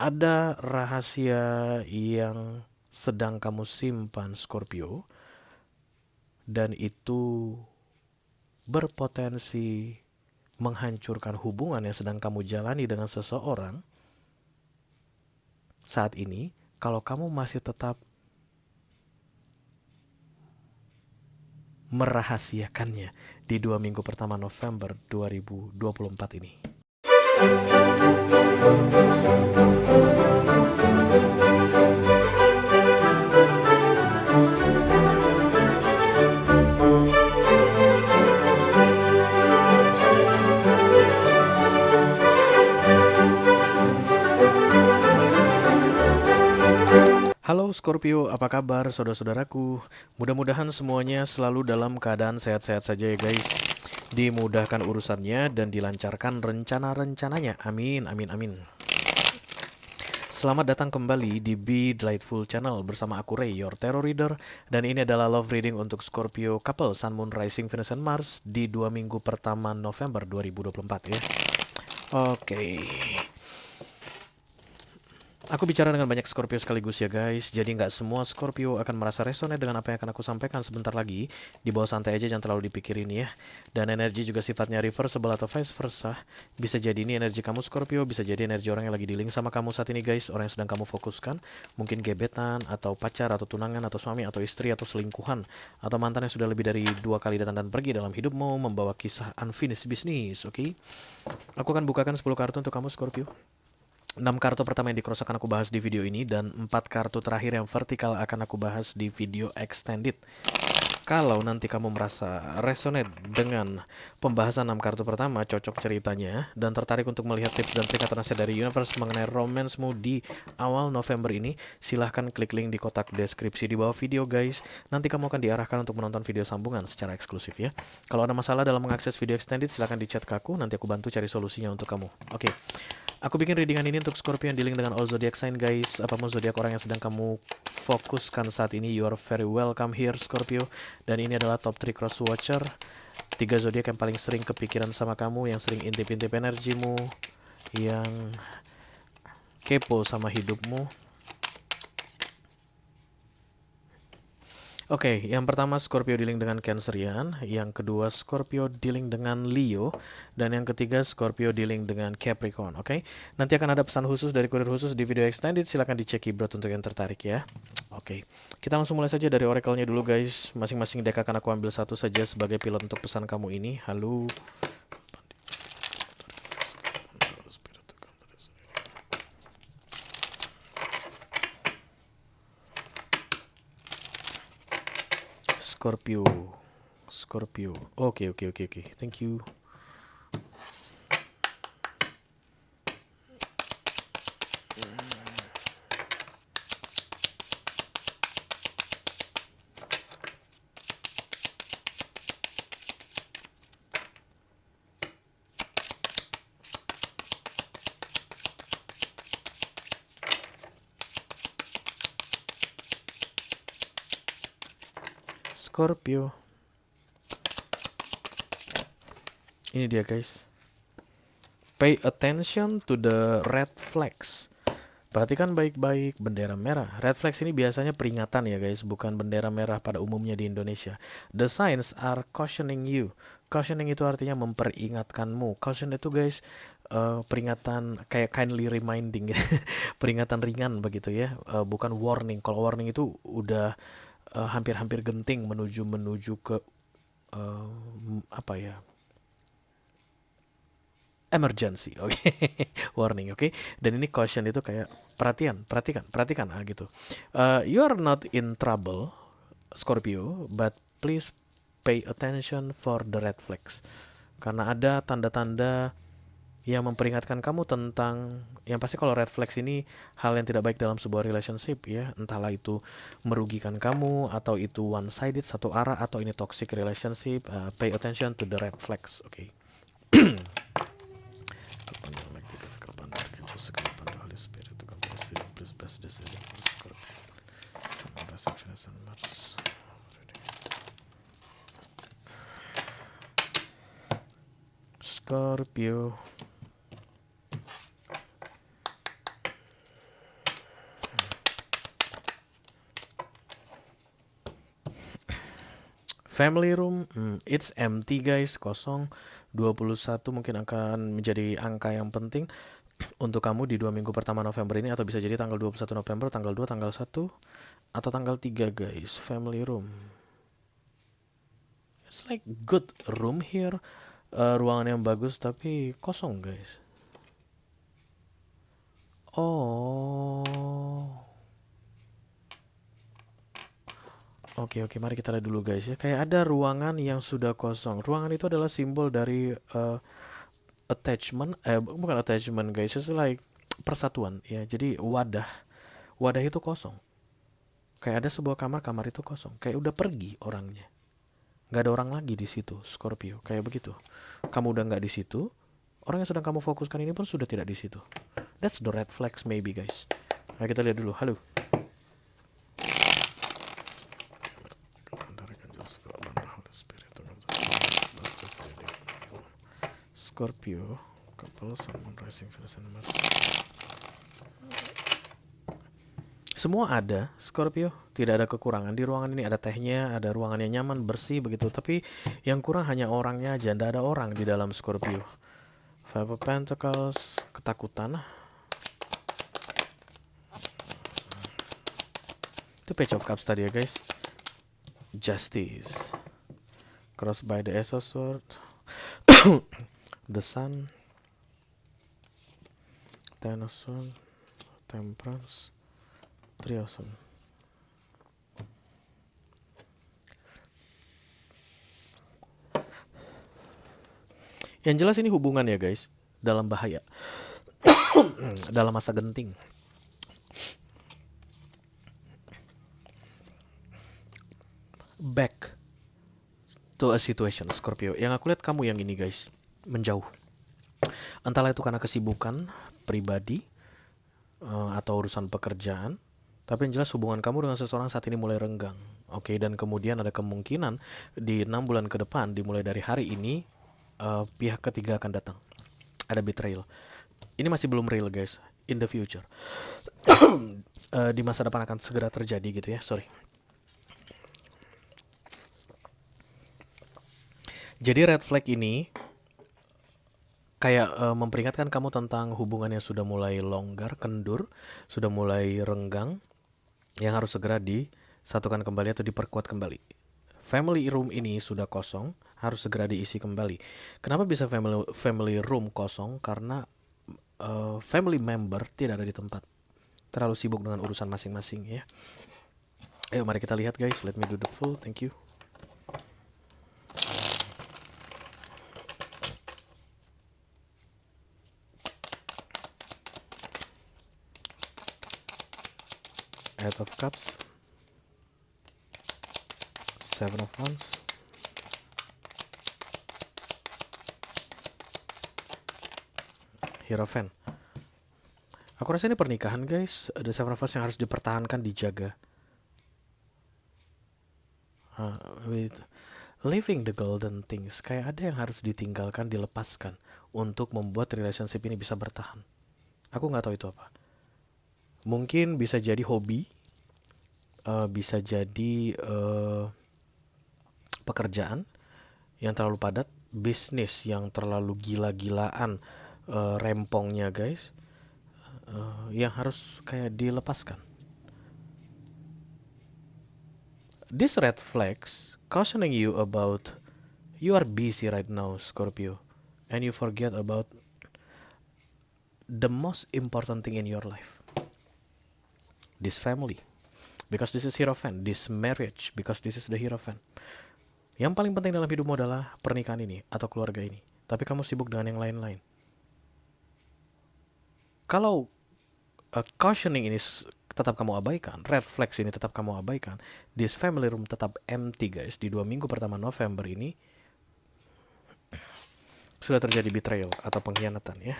Ada rahasia yang sedang kamu simpan, Scorpio, dan itu berpotensi menghancurkan hubungan yang sedang kamu jalani dengan seseorang saat ini. Kalau kamu masih tetap merahasiakannya di 2 minggu pertama November 2024 ini. Halo Scorpio, apa kabar saudara-saudaraku? Mudah-mudahan semuanya selalu dalam keadaan sehat-sehat saja ya guys. Dimudahkan urusannya dan dilancarkan rencana-rencananya. Amin, amin, amin. Selamat datang kembali di Be Delightful Channel bersama aku Ray, your tarot reader. Dan ini adalah love reading untuk Scorpio couple Sun, Moon, Rising, Venus, and Mars di 2 minggu pertama November 2024 ya. Oke. Aku bicara dengan banyak Scorpio sekaligus ya guys. Jadi nggak semua Scorpio akan merasa resonate dengan apa yang akan aku sampaikan sebentar lagi. Di bawah santai aja, jangan terlalu dipikirin ya. Dan energi juga sifatnya reversible atau vice versa. Bisa jadi ini energi kamu Scorpio, bisa jadi energi orang yang lagi di-link sama kamu saat ini guys. Orang yang sedang kamu fokuskan. Mungkin gebetan, atau pacar, atau tunangan, atau suami, atau istri, atau selingkuhan. Atau mantan yang sudah lebih dari 2 kali datang dan pergi dalam hidupmu, membawa kisah unfinished business, oke? Aku akan bukakan 10 kartu untuk kamu Scorpio. 6 kartu pertama yang di cross akan aku bahas di video ini, dan 4 kartu terakhir yang vertikal akan aku bahas di video extended. Kalau nanti kamu merasa resonate dengan pembahasan 6 kartu pertama, cocok ceritanya, dan tertarik untuk melihat tips dan trik atau nasihat dari universe mengenai romansmu di awal November ini, silahkan klik link di kotak deskripsi di bawah video guys. Nanti kamu akan diarahkan untuk menonton video sambungan secara eksklusif ya. Kalau ada masalah dalam mengakses video extended, silahkan di chat ke aku, nanti aku bantu cari solusinya untuk kamu. Oke. Aku bikin readingan ini untuk Scorpio yang dealing dengan all zodiac sign guys. Apapun zodiak orang yang sedang kamu fokuskan saat ini, you are very welcome here Scorpio. Dan ini adalah top 3 cross watcher. 3 zodiak yang paling sering kepikiran sama kamu, yang sering intip-intip energimu, yang kepo sama hidupmu. Oke, yang pertama Scorpio dealing dengan Cancerian, yang kedua Scorpio dealing dengan Leo, dan yang ketiga Scorpio dealing dengan Capricorn. Oke, nanti akan ada pesan khusus dari kurir khusus di video extended, silahkan dicek keyboard untuk yang tertarik ya. Oke, kita langsung mulai saja dari oracle-nya dulu guys. Masing-masing deck akan aku ambil satu saja sebagai pilot untuk pesan kamu ini. Halo. Scorpio. Scorpio. Oke, oke, oke, oke. Thank you. Scorpio. Ini dia guys. Pay attention to the red flags. Perhatikan baik-baik bendera merah. Red flags ini biasanya peringatan ya guys, bukan bendera merah pada umumnya di Indonesia. The signs are cautioning you. Cautioning itu artinya memperingatkanmu. Caution itu guys peringatan kayak kindly reminding, peringatan ringan begitu ya, bukan warning. Kalau warning itu udah hampir-hampir genting menuju ke apa ya, emergency, oke, warning, oke. Dan ini caution itu kayak perhatian, perhatikan, gitu. You are not in trouble, Scorpio, but please pay attention for the red flags. Karena ada tanda-tanda yang memperingatkan kamu tentang, yang pasti kalau red flags ini hal yang tidak baik dalam sebuah relationship ya, entahlah itu merugikan kamu, atau itu one sided, satu arah, atau ini toxic relationship. Pay attention to the red flags, oke. Scorpio. Family room, it's empty guys, kosong. 21 mungkin akan menjadi angka yang penting untuk kamu di 2 minggu pertama November ini, atau bisa jadi tanggal 21 November, tanggal 2, tanggal 1, atau tanggal 3 guys. Family room. It's like good room here. Ruangan yang bagus tapi kosong guys. Oh. Oke, mari kita lihat dulu guys ya. Kayak ada ruangan yang sudah kosong. Ruangan itu adalah simbol dari attachment, bukan attachment guys, it's like persatuan ya. Jadi wadah itu kosong. Kayak ada sebuah kamar itu kosong. Kayak udah pergi orangnya. Nggak ada orang lagi di situ, Scorpio. Kayak begitu. Kamu udah nggak di situ. Orang yang sedang kamu fokuskan ini pun sudah tidak di situ. That's the red flags maybe guys. Nah, kita lihat dulu. Halo. Scorpio, couple, Sun, Moon, Rising, Venus, and Mars. Semua ada, Scorpio. Tidak ada kekurangan di ruangan ini. Ada tehnya, ada ruangan yang nyaman, bersih begitu. Tapi yang kurang hanya orangnya aja. Tidak ada orang di dalam Scorpio. Five of Pentacles, ketakutan. Itu Page of Cups tadi ya guys. Justice, Crossed by the Ace of Swords. The Sun, Ten of Swords, Temperance, Three of Swords. Yang jelas ini hubungan ya guys, dalam bahaya. Dalam masa genting. Back to a situation, Scorpio. Yang aku lihat kamu yang ini guys, menjauh. Entahlah itu karena kesibukan pribadi atau urusan pekerjaan, tapi yang jelas hubungan kamu dengan seseorang saat ini mulai renggang. Oke, dan kemudian ada kemungkinan di 6 bulan ke depan, dimulai dari hari ini, pihak ketiga akan datang. Ada betrayal. Ini masih belum real guys. In the future. Di masa depan akan segera terjadi gitu ya. Sorry. Jadi red flag ini kayak memperingatkan kamu tentang hubungan yang sudah mulai longgar, kendur, sudah mulai renggang, yang harus segera disatukan kembali atau diperkuat kembali. Family room ini sudah kosong, harus segera diisi kembali. Kenapa bisa family room kosong? Karena family member tidak ada di tempat, terlalu sibuk dengan urusan masing-masing ya. Ayo mari kita lihat guys. Let me do the full. Thank you. Eight of Cups, Seven of Wands, Hierophant. Aku rasa ini pernikahan guys. Ada Seven of Wands yang harus dipertahankan, dijaga. With living the golden things, kayak ada yang harus ditinggalkan, dilepaskan untuk membuat relationship ini bisa bertahan. Aku nggak tahu itu apa. Mungkin bisa jadi hobi, bisa jadi pekerjaan yang terlalu padat, bisnis yang terlalu gila-gilaan rempongnya guys, yang harus kayak dilepaskan. This red flags cautioning you about you are busy right now, Scorpio, and you forget about the most important thing in your life. This family, because this is Hierophant. This marriage, because this is the Hierophant. Yang paling penting dalam hidupmu adalah pernikahan ini atau keluarga ini. Tapi kamu sibuk dengan yang lain-lain. Kalau cautioning ini tetap kamu abaikan, red flags ini tetap kamu abaikan, this family room tetap empty guys. Di 2 minggu pertama November ini sudah terjadi betrayal atau pengkhianatan ya.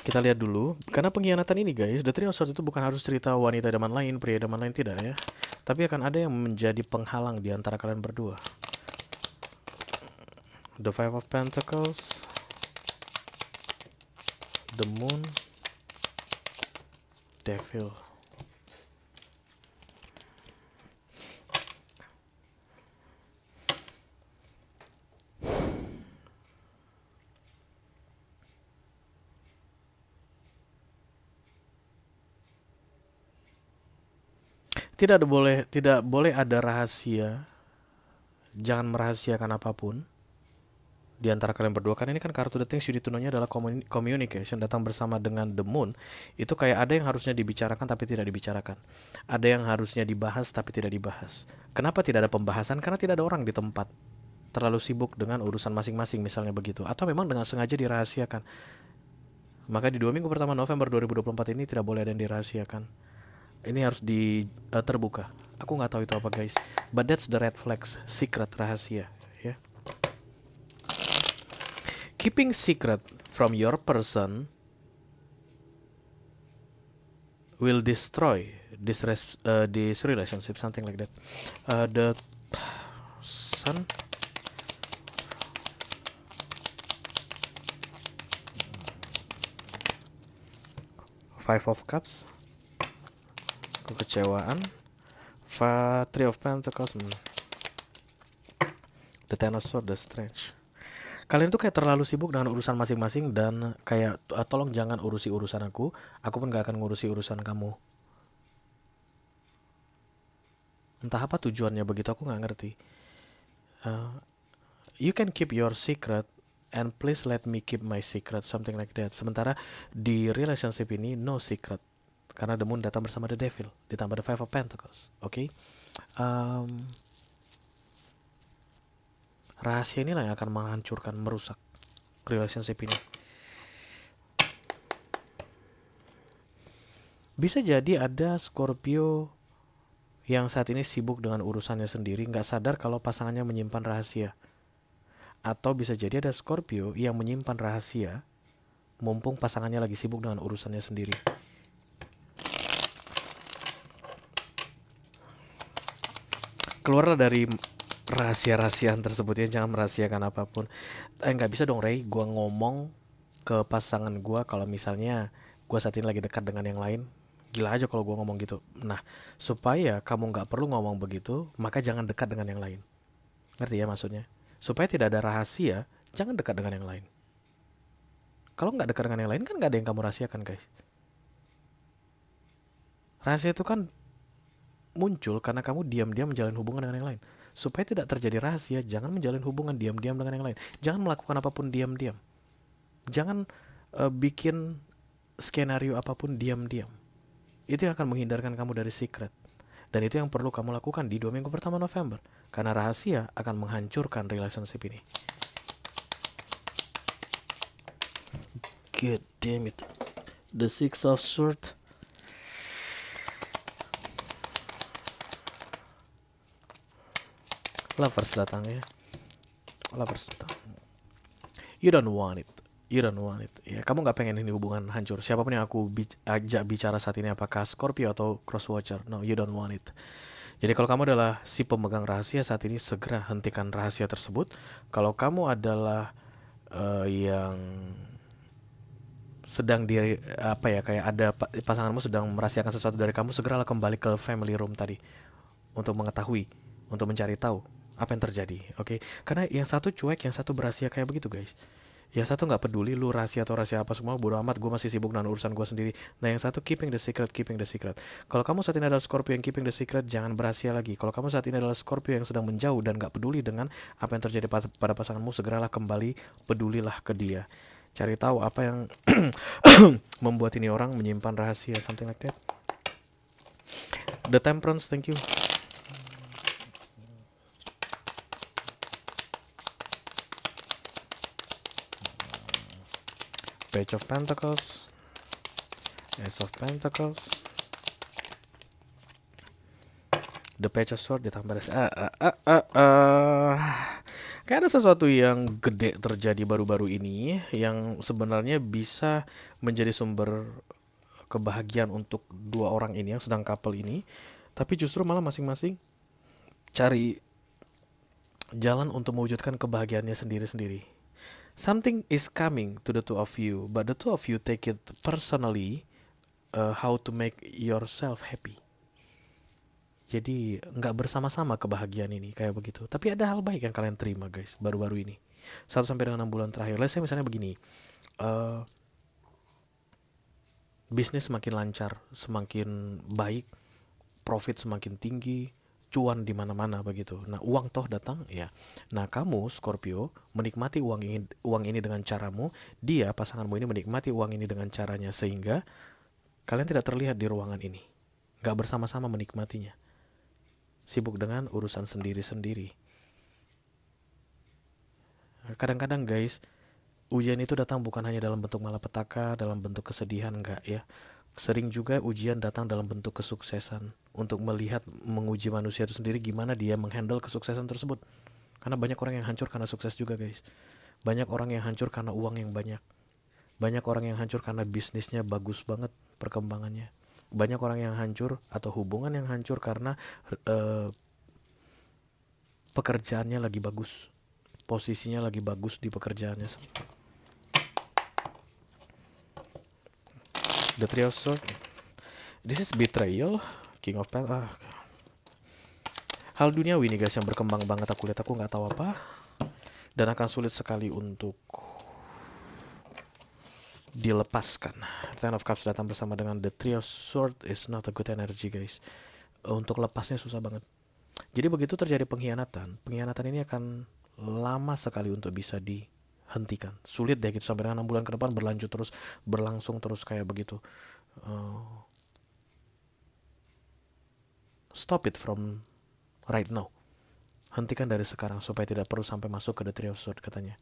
Kita lihat dulu, karena pengkhianatan ini guys, The Three of Swords itu bukan harus cerita wanita idaman lain, pria idaman lain, tidak ya. Tapi akan ada yang menjadi penghalang di antara kalian berdua. The Five of Pentacles, The Moon, Devil. tidak boleh ada rahasia. Jangan merahasiakan apapun di antara kalian berdua, kan ini kan kartu The Things You Need to Know-nya adalah communication, datang bersama dengan The Moon. Itu kayak ada yang harusnya dibicarakan tapi tidak dibicarakan, ada yang harusnya dibahas tapi tidak dibahas. Kenapa tidak ada pembahasan? Karena tidak ada orang di tempat, terlalu sibuk dengan urusan masing-masing misalnya begitu, atau memang dengan sengaja dirahasiakan. Maka di 2 minggu pertama November 2024 ini tidak boleh ada yang dirahasiakan. Ini harus terbuka. Aku nggak tahu itu apa guys, but that's the red flags, secret, rahasia ya. Keeping secret from your person will destroy this relationship, something like that. The Sun, Five of Cups, kekecewaan, Three of Pentacles, The Ten of Swords, The Strange. Kalian tuh kayak terlalu sibuk dengan urusan masing-masing dan kayak tolong jangan urusi urusan aku pun gak akan ngurusi urusan kamu. Entah apa tujuannya begitu, aku gak ngerti. You can keep your secret and please let me keep my secret, something like that. Sementara di relationship ini no secret, karena The Moon datang bersama The Devil ditambah The Five of Pentacles. Oke. Rahasia inilah yang akan menghancurkan, merusak relationship ini. Bisa jadi ada Scorpio yang saat ini sibuk dengan urusannya sendiri, gak sadar kalau pasangannya menyimpan rahasia. Atau bisa jadi ada Scorpio yang menyimpan rahasia mumpung pasangannya lagi sibuk dengan urusannya sendiri. Keluarlah dari rahasia-rahasiaan tersebut ya, jangan merahasiakan apapun. Nggak bisa dong Ray, gue ngomong ke pasangan gue kalau misalnya gue saat ini lagi dekat dengan yang lain. Gila aja kalau gue ngomong gitu. Nah, supaya kamu nggak perlu ngomong begitu, maka jangan dekat dengan yang lain. Ngerti ya maksudnya? Supaya tidak ada rahasia, jangan dekat dengan yang lain. Kalau nggak dekat dengan yang lain kan nggak ada yang kamu rahasiakan guys. Rahasia itu kan muncul karena kamu diam-diam menjalin hubungan dengan yang lain. Supaya tidak terjadi rahasia, jangan menjalin hubungan diam-diam dengan yang lain. Jangan melakukan apapun diam-diam. Jangan bikin skenario apapun diam-diam. Itu yang akan menghindarkan kamu dari secret. Dan itu yang perlu kamu lakukan di 2 minggu pertama November. Karena rahasia akan menghancurkan relationship ini. God damn it. The Six of Swords. Lovers datang ya. Lovers datang. You don't want it. You don't want it. Ya, kamu gak pengen ini hubungan hancur. Siapapun yang aku ajak bicara saat ini, apakah Scorpio atau Crosswatcher, no, you don't want it. Jadi kalau kamu adalah si pemegang rahasia saat ini, segera hentikan rahasia tersebut. Kalau kamu adalah yang sedang kayak ada pasanganmu sedang merahasiakan sesuatu dari kamu, segeralah kembali ke family room tadi untuk mengetahui, untuk mencari tahu apa yang terjadi, oke? Karena yang satu cuek, yang satu berasia kayak begitu guys. Yang satu nggak peduli lu rahasia atau rahasia apa semua, bodo amat, gue masih sibuk dengan urusan gue sendiri. Nah yang satu keeping the secret. Kalau kamu saat ini adalah Scorpio yang keeping the secret, jangan berasia lagi. Kalau kamu saat ini adalah Scorpio yang sedang menjauh dan nggak peduli dengan apa yang terjadi pada pasanganmu, segeralah kembali, pedulilah ke dia. Cari tahu apa yang membuat ini orang menyimpan rahasia, something like that. The Temperance, thank you. Page of Pentacles, Ace of Pentacles, The Page of Swords ditambah kayak ada sesuatu yang gede terjadi baru-baru ini yang sebenarnya bisa menjadi sumber kebahagiaan untuk dua orang ini yang sedang couple ini, tapi justru malah masing-masing cari jalan untuk mewujudkan kebahagiaannya sendiri-sendiri. Something is coming to the two of you, but the two of you take it personally, how to make yourself happy. Jadi nggak bersama-sama kebahagiaan ini kayak begitu. Tapi ada hal baik yang kalian terima guys baru-baru ini. 1 sampai dengan 6 bulan terakhir. Let's say misalnya begini, bisnis semakin lancar, semakin baik, profit semakin tinggi, cuan di mana-mana begitu. Nah, uang toh datang ya. Nah, kamu Scorpio menikmati uang ini dengan caramu, dia pasanganmu ini menikmati uang ini dengan caranya, sehingga kalian tidak terlihat di ruangan ini. Gak bersama-sama menikmatinya. Sibuk dengan urusan sendiri-sendiri. Kadang-kadang guys, ujian itu datang bukan hanya dalam bentuk malapetaka, dalam bentuk kesedihan, enggak ya. Sering juga ujian datang dalam bentuk kesuksesan, untuk melihat, menguji manusia itu sendiri gimana dia menghandle kesuksesan tersebut. Karena banyak orang yang hancur karena sukses juga guys. Banyak orang yang hancur karena uang yang banyak. Banyak orang yang hancur karena bisnisnya bagus banget perkembangannya. Banyak orang yang hancur atau hubungan yang hancur karena pekerjaannya lagi bagus, posisinya lagi bagus di pekerjaannya. The Three of Swords. This is betrayal. King of Pentacles. Hal duniawi nih guys yang berkembang banget. Aku lihat, aku nggak tahu apa, dan akan sulit sekali untuk dilepaskan. Ten of Cups datang bersama dengan The Three of Swords is not a good energy guys. Untuk lepasnya susah banget. Jadi begitu terjadi pengkhianatan ini akan lama sekali untuk bisa dihentikan. Sulit deh gitu, sampai dengan 6 bulan ke depan berlangsung terus kayak begitu. Stop it from right now. Hentikan dari sekarang supaya tidak perlu sampai masuk ke The Three of Swords katanya.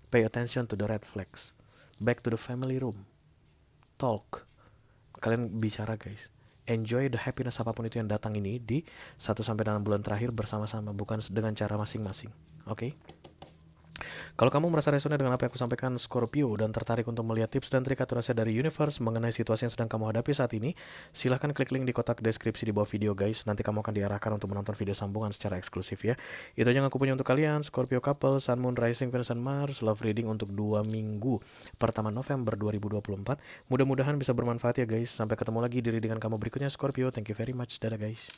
Pay attention to the red flags. Back to the family room. Talk. Kalian bicara guys. Enjoy the happiness apapun itu yang datang ini di 1-6 bulan terakhir bersama-sama, bukan dengan cara masing-masing. Oke? Kalau kamu merasa resonate dengan apa yang aku sampaikan Scorpio dan tertarik untuk melihat tips dan trik atur rahasia dari universe mengenai situasi yang sedang kamu hadapi saat ini, silahkan klik link di kotak deskripsi di bawah video guys. Nanti kamu akan diarahkan untuk menonton video sambungan secara eksklusif ya. Itu aja yang aku punya untuk kalian Scorpio couple, Sun, Moon, Rising, Venus, dan Mars. Love reading untuk 2 minggu pertama November 2024. Mudah-mudahan bisa bermanfaat ya guys. Sampai ketemu lagi di readingan kamu berikutnya Scorpio. Thank you very much. Dadah guys.